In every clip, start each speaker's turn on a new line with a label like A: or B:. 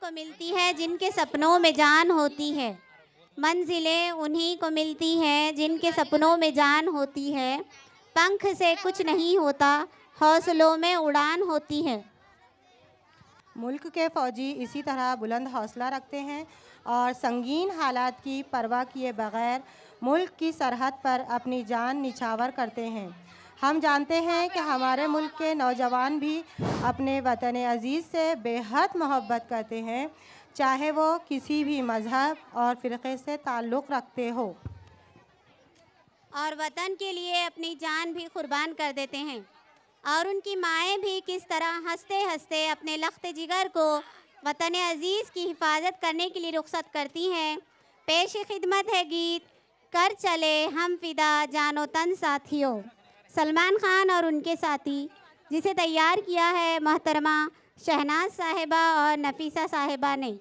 A: को मिलती है जिनके सपनों में जान होती है। मंजिलें उन्हीं को मिलती हैं जिनके सपनों में जान होती है। पंख से कुछ नहीं होता, हौसलों में उड़ान होती है।
B: मुल्क के फ़ौजी इसी तरह बुलंद हौसला रखते हैं और संगीन हालात की परवाह किए बगैर मुल्क की सरहद पर अपनी जान निछावर करते हैं। हम जानते हैं कि हमारे मुल्क के नौजवान भी अपने वतन अज़ीज़ से बेहद मोहब्बत करते हैं, चाहे वो किसी भी मज़हब और फ़िरक़े से ताल्लुक़ रखते हो,
A: और वतन के लिए अपनी जान भी कुर्बान कर देते हैं। और उनकी माएँ भी किस तरह हंसते हंसते अपने लख्त जिगर को वतन अज़ीज़ की हिफाजत करने के लिए रुखसत करती हैं। पेश खिदमत है गीत कर चले हम फिदा जानो तन साथियों, सलमान खान और उनके साथी, जिसे तैयार किया है मोहतरमा शहनाज साहिबा और नफीसा साहिबा ने।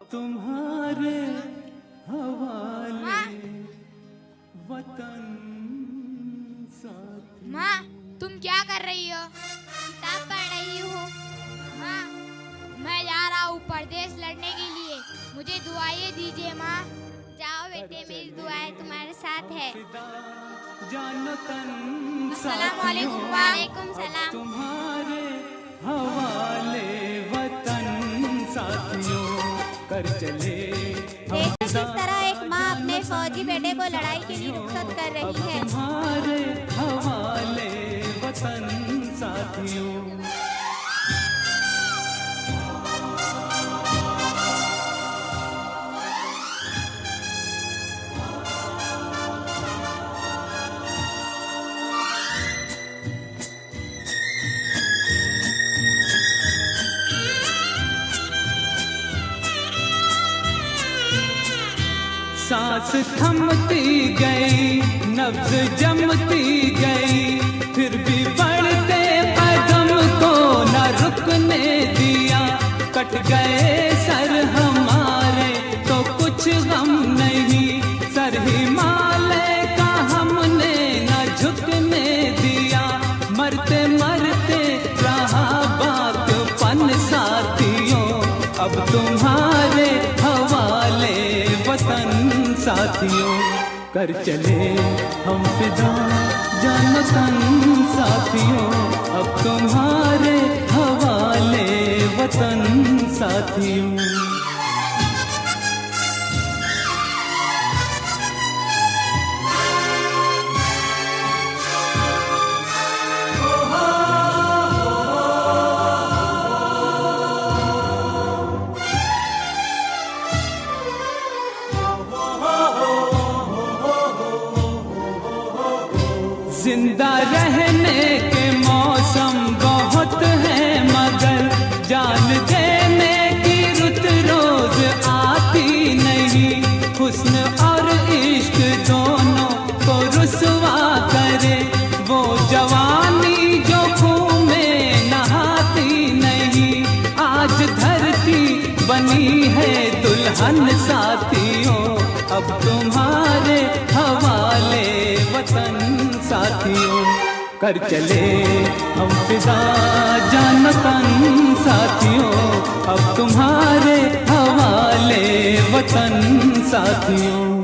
C: तुम्हारे हवाले वतन साथी।
D: माँ, तुम क्या कर रही हो?
A: किताब पढ़ रही हूँ।
D: माँ, मैं जा रहा हूँ परदेश लड़ने के लिए, मुझे दुआएं दीजिए माँ।
A: जाओ बेटे, मेरी दुआएं तुम्हारे साथ है।
D: अस्सलाम वालेकुम माँ।
A: वालेकुम सलाम।
C: तुम्हारे हवाले वतन साथियों, कर चले
A: देखो किस तरह एक माँ अपने फौजी बेटे को लड़ाई के लिए रुखसत कर रही है।
C: तुम्हारे हवाले वतन साथियों। सांस थमती गई, नब्ज़ जमती गई, फिर भी बढ़ते कदम को न रुकने दिया। कट गए सर हमारे तो कुछ गम नहीं, सर हिमालय का हमने न झुकने दिया। मरते मरते रहा बागपन साथियों, अब तुम्हारे हवाले वतन साथियों, कर चले हम फिदा जान तन साथियों, अब तुम्हारे हवाले वतन साथियों। जिंदा रहने के मौसम बहुत हैं, मगर जान देने की रुत रोज आती नहीं। हुस्न और इश्क दोनों को रुसवा करे वो जवानी जो खून में नहाती नहीं। आज धरती बनी है दुल्हन साथियों, अब तुम्हारे हवाले वतन साथियों, कर चले हम फिदा जान तन साथियों, अब तुम्हारे हवाले वतन साथियों।